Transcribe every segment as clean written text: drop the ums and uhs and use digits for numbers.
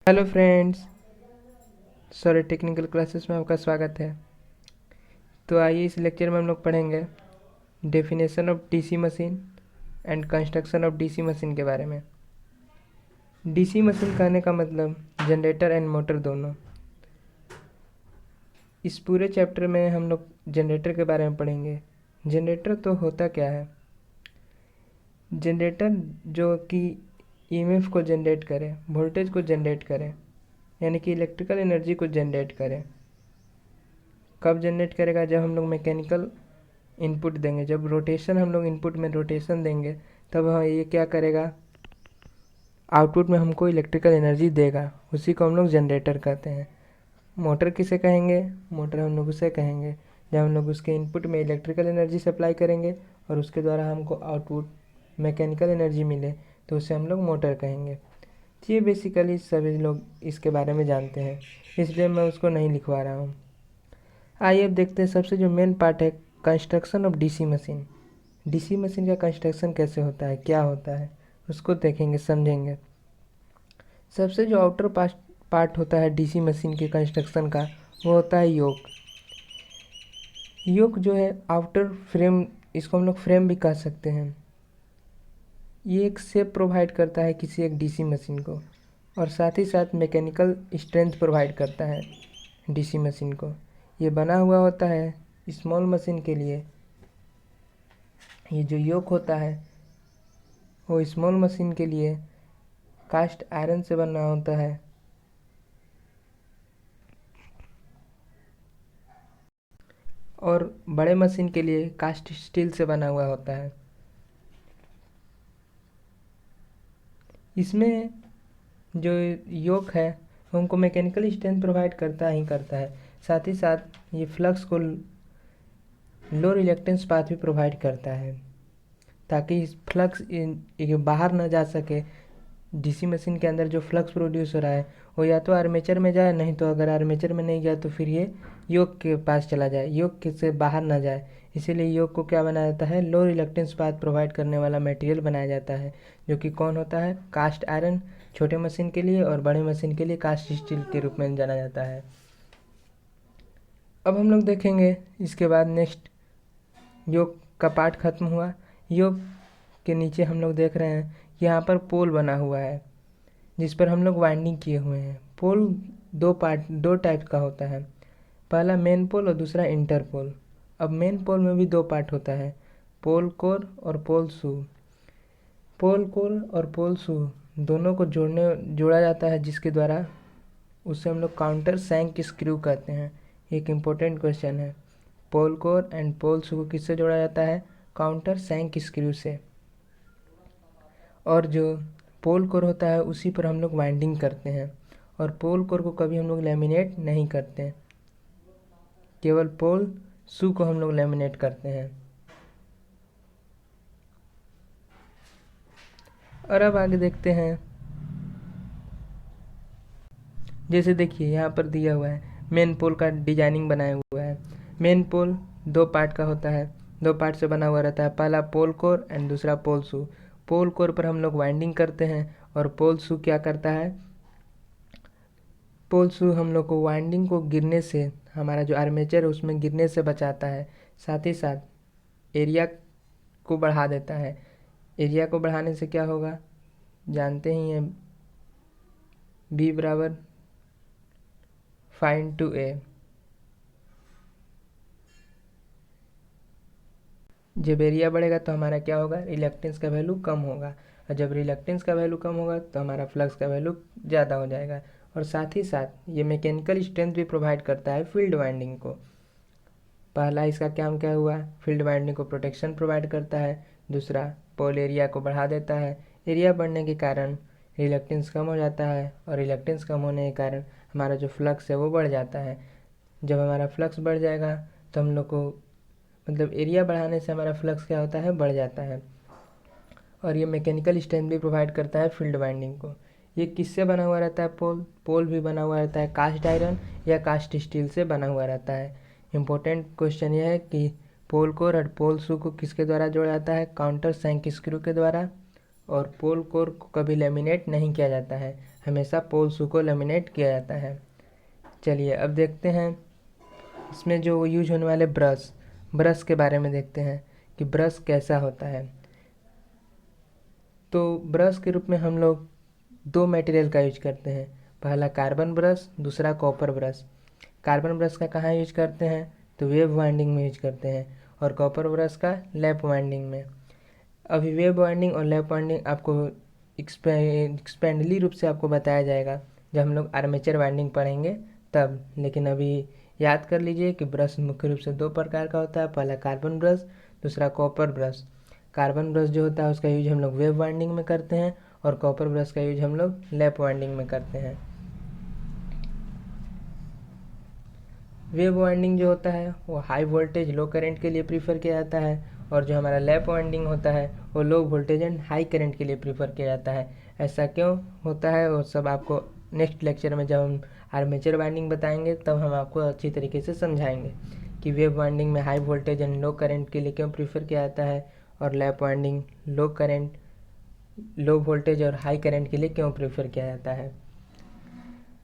Hello friends, sorry technical classes में आपका स्वागत है। तो आइए इस लेक्चर में हम लोग पढ़ेंगे definition of DC machine and construction of DC machine के बारे में। डीसी मशीन कहने का मतलब जनरेटर एंड मोटर दोनों। इस पूरे चैप्टर में हम लोग जनरेटर के बारे में पढ़ेंगे। जनरेटर तो होता क्या है? जनरेटर जो कि ईएमएफ को जनरेट करे, वोल्टेज को जनरेट करे, यानी कि इलेक्ट्रिकल एनर्जी को जनरेट करे। कब जनरेट करेगा? जब हम लोग मैकेनिकल इनपुट देंगे, जब रोटेशन हम लोग इनपुट में रोटेशन देंगे तब हाँ ये क्या करेगा, आउटपुट में हमको इलेक्ट्रिकल एनर्जी देगा। उसी को हम लोग जनरेटर कहते हैं। मोटर किसे कहेंगे? मोटर हम लोग उसे कहेंगे जब हम लोग उसके इनपुट में इलेक्ट्रिकल एनर्जी सप्लाई करेंगे और उसके द्वारा हमको आउटपुट मैकेनिकल एनर्जी मिले तो उसे हम लोग मोटर कहेंगे। तो ये बेसिकली सभी लोग इसके बारे में जानते हैं, इसलिए मैं उसको नहीं लिखवा रहा हूँ। आइए अब देखते हैं सबसे जो मेन पार्ट है, construction of DC machine. DC machine का कंस्ट्रक्शन कैसे होता है, क्या होता है, उसको देखेंगे, समझेंगे। सबसे जो आउटर पार्ट होता है डीसी मशीन के कंस्ट्रक्शन का, वो होता है योक। योक जो है आउटर फ्रेम, इसको हम लोग फ्रेम भी कह सकते हैं। ये एक शेप प्रोवाइड करता है किसी एक डीसी मशीन को और साथ ही साथ मैकेनिकल स्ट्रेंथ प्रोवाइड करता है डीसी मशीन को। ये बना हुआ होता है स्मॉल मशीन के लिए। ये जो योक होता है वो स्मॉल मशीन के लिए कास्ट आयरन से बना होता है और बड़े मशीन के लिए कास्ट स्टील से बना हुआ होता है। इसमें जो योक है वो हमको मैकेनिकल स्ट्रेंथ प्रोवाइड करता ही करता है, साथ ही साथ ये फ्लक्स को लो रिलेक्टेंस पाथ भी प्रोवाइड करता है ताकि फ्लक्स बाहर ना जा सके। डीसी मशीन के अंदर जो फ्लक्स प्रोड्यूस हो रहा है वो या तो आर्मेचर में जाए, नहीं तो अगर आर्मेचर में नहीं गया तो फिर ये योक के पास चला जाए, योक के से बाहर ना जाए। इसीलिए योक को क्या बनाया जाता है, लो रिलक्टेंस पाथ प्रोवाइड करने वाला मटेरियल बनाया जाता है, जो कि कौन होता है, कास्ट आयरन छोटे मशीन के लिए और बड़े मशीन के लिए कास्ट स्टील के रूप में जाना जाता है। अब हम लोग देखेंगे इसके बाद नेक्स्ट, योक का पार्ट खत्म हुआ। योक के नीचे हम लोग देख रहे हैं यहाँ पर पोल बना हुआ है जिस पर हम लोग वाइंडिंग किए हुए हैं। पोल दो टाइप का होता है, पहला मेन पोल और दूसरा इंटर पोल। अब मेन पोल में भी दो पार्ट होता है, पोल कोर और पोल शू। पोल कोर और पोल शू दोनों को जोड़ा जाता है, जिसके द्वारा उसे हम लोग काउंटर सैंक स्क्रू कहते हैं। एक इम्पोर्टेंट क्वेश्चन है, पोल कोर एंड पोल शू को किससे जोड़ा जाता है, काउंटर सैंक स्क्रू से। और जो पोल कोर होता है उसी पर हम लोग वाइंडिंग करते हैं और पोल कोर को कभी हम लोग लैमिनेट नहीं करते, केवल पोल शू को हम लोग लैमिनेट करते हैं। और अब आगे देखते हैं, जैसे देखिए यहाँ पर दिया हुआ है मेन पोल का डिजाइनिंग बनाया हुआ है। मेन पोल दो पार्ट का होता है, दो पार्ट से बना हुआ रहता है, पहला पोल कोर एंड दूसरा पोल शू। पोल कोर पर हम लोग वाइंडिंग करते हैं और पोल शू क्या करता है, पोल शू हम लोग को वाइंडिंग को गिरने से, हमारा जो आर्मेचर है उसमें गिरने से बचाता है, साथ ही साथ एरिया को बढ़ा देता है। एरिया को बढ़ाने से क्या होगा, जानते ही हैं, बी बराबर फाइन टू ए। जब एरिया बढ़ेगा तो हमारा क्या होगा, रिलक्टेंस का वैल्यू कम होगा, और जब रिलक्टेंस का वैल्यू कम होगा तो हमारा फ्लक्स का वैल्यू ज़्यादा हो जाएगा। और साथ ही साथ ये मैकेनिकल स्ट्रेंथ भी प्रोवाइड करता है फील्ड वाइंडिंग को। पहला इसका काम क्या हुआ, फील्ड वाइंडिंग को प्रोटेक्शन प्रोवाइड करता है, दूसरा पोल एरिया को बढ़ा देता है। एरिया बढ़ने के कारण रिलक्टेंस कम हो जाता है और रिलक्टेंस कम होने के कारण हमारा जो फ्लक्स है वो बढ़ जाता है। जब हमारा फ्लक्स बढ़ जाएगा तो हम लोग को, मतलब एरिया बढ़ाने से हमारा फ्लक्स क्या होता है, बढ़ जाता है। और ये मैकेनिकल स्ट्रेंथ भी प्रोवाइड करता है फील्ड वाइंडिंग को। ये किससे बना हुआ रहता है, पोल पोल भी बना हुआ रहता है कास्ट आयरन या कास्ट स्टील से बना हुआ रहता है। इंपॉर्टेंट क्वेश्चन ये है कि पोल कोर और पोल शू को किसके द्वारा जोड़ा जाता है, काउंटर सैंक स्क्रू के द्वारा। और पोल कोर को कभी लेमिनेट नहीं किया जाता है, हमेशा पोल शू को लेमिनेट किया जाता है। चलिए अब देखते हैं इसमें जो यूज होने वाले ब्रश के बारे में देखते हैं कि ब्रश कैसा होता है। तो ब्रश के रूप में हम लोग दो मटेरियल का यूज करते हैं, पहला कार्बन ब्रश, दूसरा कॉपर ब्रश। कार्बन ब्रश का कहाँ यूज करते हैं, तो वेव वाइंडिंग में यूज करते हैं, और कॉपर ब्रश का लैप वाइंडिंग में। अभी वेव वाइंडिंग और लैप वाइंडिंग आपको एक्सपेंडली रूप से आपको बताया जाएगा जब हम लोग आर्मेचर वाइंडिंग पढ़ेंगे तब। लेकिन अभी याद कर लीजिए कि ब्रश मुख्य रूप से दो प्रकार का होता है, पहला कार्बन ब्रश, दूसरा कॉपर ब्रश। कार्बन ब्रश जो होता है उसका यूज हम लोग वेव वाइंडिंग में करते हैं, और कॉपर ब्रश का यूज हम लोग लैप वाइंडिंग में करते हैं। वेव वाइंडिंग जो होता है वो हाई वोल्टेज लो करंट के लिए प्रीफर किया जाता है, और जो हमारा लैप वाइंडिंग होता है वो low voltage and high current के लिए प्रीफर किया जाता है। ऐसा क्यों होता है वो सब आपको नेक्स्ट लेक्चर में जब हम आर्मेचर वाइंडिंग बताएंगे तब हम आपको अच्छी तरीके से समझाएंगे कि वेव वाइंडिंग में high voltage and low current के लिए क्यों प्रीफर किया जाता है, और लैप वाइंडिंग लो वोल्टेज और हाई करंट के लिए क्यों प्रीफर किया जाता है।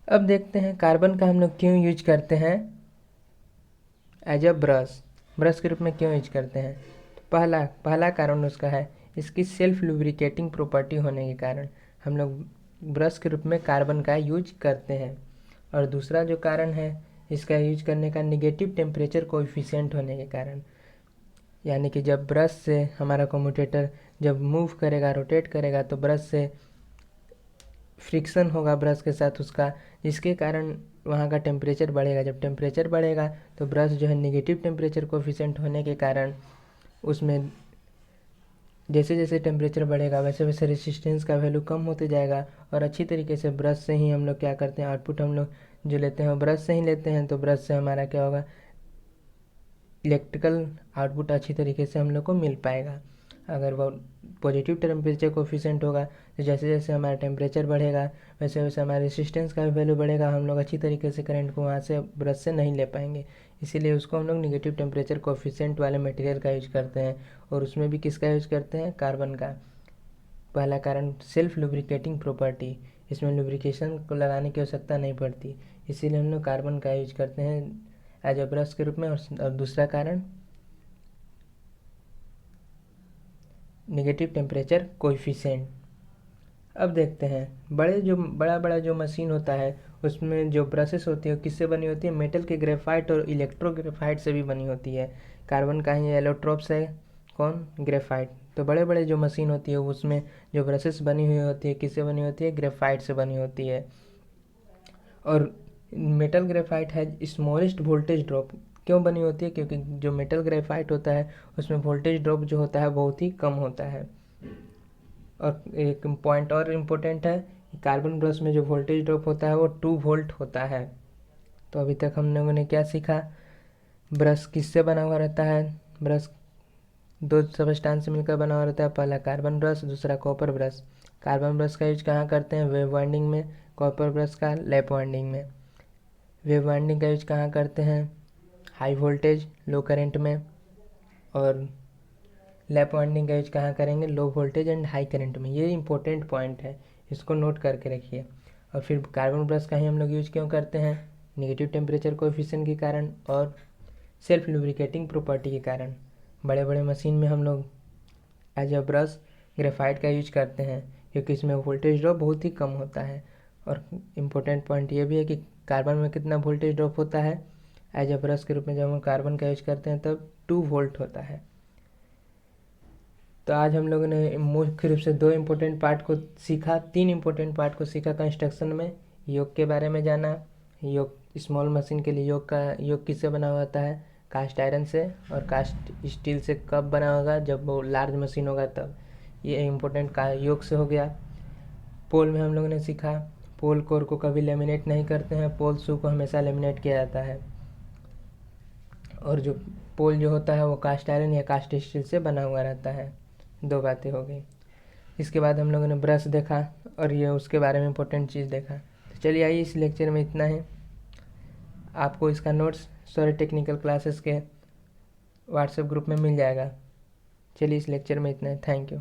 अब देखते हैं कार्बन का हम लोग क्यों यूज करते हैं एज अ ब्रश के रूप में क्यों यूज करते हैं। तो पहला कारण उसका है इसकी सेल्फ लुब्रिकेटिंग प्रॉपर्टी होने के कारण हम लोग ब्रश के रूप में कार्बन का यूज करते हैं। और दूसरा जो कारण है इसका यूज करने का निगेटिव टेम्परेचर कोएफिशिएंट होने के कारण, यानी कि जब ब्रश से हमारा कम्यूटेटर जब मूव करेगा, रोटेट करेगा, तो ब्रश से फ्रिक्शन होगा ब्रश के साथ उसका, जिसके कारण वहाँ का टेम्परेचर बढ़ेगा। जब टेम्परेचर बढ़ेगा तो ब्रश जो है निगेटिव टेम्परेचर कोएफिशिएंट होने के कारण उसमें जैसे जैसे टेम्परेचर बढ़ेगा वैसे वैसे रेसिस्टेंस का वैल्यू कम होते जाएगा। और अच्छी तरीके से ब्रश से ही हम लोग क्या करते हैं, आउटपुट हम लोग जो लेते हैं वो ब्रश से ही लेते हैं, तो ब्रश से हमारा क्या होगा, इलेक्ट्रिकल आउटपुट अच्छी तरीके से हम लोग को मिल पाएगा। अगर वो पॉजिटिव टेम्परेचर कोफिशिएंट होगा तो जैसे जैसे हमारा टेम्परेचर बढ़ेगा वैसे वैसे हमारे रेसिस्टेंस का भी वैल्यू बढ़ेगा, हम लोग अच्छी तरीके से करंट को वहाँ से ब्रश से नहीं ले पाएंगे। इसीलिए उसको हम लोग निगेटिव टेम्परेचर कोफिशिएंट वाले मटेरियल का यूज करते हैं, और उसमें भी किसका यूज करते हैं, कार्बन का। पहला कारण सेल्फ लुब्रिकेटिंग प्रॉपर्टी, इसमें लुब्रिकेशन को लगाने की आवश्यकता नहीं पड़ती, इसीलिए हम लोग कार्बन का यूज करते हैं एज अ ब्रश के रूप में। और दूसरा कारण नेगेटिव टेम्परेचर कोएफिशिएंट। अब देखते हैं बड़ा बड़ा जो मशीन होता है उसमें जो ब्रशेस होती है किससे बनी होती है, मेटल के ग्रेफाइट और इलेक्ट्रोग्रेफाइट से भी बनी होती है। कार्बन का ही एलोट्रोप्स है, कौन, ग्रेफाइट। तो बड़े बड़े जो मशीन होती है उसमें जो ब्रशेस बनी हुई होती है किससे बनी होती है, ग्रेफाइट से बनी होती है। और मेटल ग्रेफाइट है स्मॉलेस्ट वोल्टेज ड्रॉप, क्यों बनी होती है, क्योंकि जो मेटल ग्रेफाइट होता है उसमें वोल्टेज ड्रॉप जो होता है बहुत ही कम होता है। और एक पॉइंट और इम्पोर्टेंट है, कार्बन ब्रश में जो वोल्टेज ड्रॉप होता है वो 2 वोल्ट होता है। तो अभी तक हम लोगों ने क्या सीखा, ब्रश किससे बना हुआ रहता है, ब्रश दो सबस्टेंस से मिलकर बना हुआ रहता है, पहला कार्बन ब्रश, दूसरा कॉपर ब्रश। कार्बन ब्रश का यूज कहाँ करते हैं, वेव वाइंडिंग में, कॉपर ब्रश का लैप वाइंडिंग में। वेव वाइंडिंग का यूज कहाँ करते हैं, हाई वोल्टेज लो करंट में, और लैप वाइंडिंग का यूज कहाँ करेंगे, low voltage and high current में। ये इंपॉर्टेंट पॉइंट है, इसको नोट करके रखिए। और फिर कार्बन ब्रश का ही हम लोग यूज क्यों करते हैं, नेगेटिव टेम्परेचर कोएफिशिएंट के कारण और सेल्फ लुब्रिकेटिंग प्रॉपर्टी के कारण। बड़े बड़े मशीन में हम लोग एज अ ब्रश ग्रेफाइट का यूज करते हैं क्योंकि इसमें वोल्टेज ड्रॉप बहुत ही कम होता है। और इम्पोर्टेंट पॉइंट ये भी है कि कार्बन में कितना वोल्टेज ड्रॉप होता है, एज अ ब्रश के रूप में जब हम कार्बन का यूज करते हैं तब 2 वोल्ट होता है। तो आज हम लोगों ने मुख्य रूप से 2 इम्पोर्टेंट पार्ट को सीखा, 3 इम्पोर्टेंट पार्ट को सीखा कंस्ट्रक्शन में। योग के बारे में जाना, योग स्मॉल मशीन के लिए योग किससे बना हुआ होता है, कास्ट आयरन से, और कास्ट स्टील से कब बना होगा, जब वो लार्ज मशीन होगा तब। ये इम्पोर्टेंट का योग से हो गया। पोल में हम लोगों ने सीखा पोल कोर को कभी लेमिनेट नहीं करते हैं, पोल शू को हमेशा लेमिनेट किया जाता है। और जो पोल जो होता है वो कास्ट आयरन या कास्ट स्टील से बना हुआ रहता है। 2 बातें हो गई। इसके बाद हम लोगों ने ब्रश देखा और ये उसके बारे में इम्पोर्टेंट चीज़ देखा। तो चलिए आइए, इस लेक्चर में इतना है। आपको इसका नोट्स सॉरी टेक्निकल क्लासेस के व्हाट्सएप ग्रुप में मिल जाएगा। चलिए इस लेक्चर में इतना है, थैंक यू।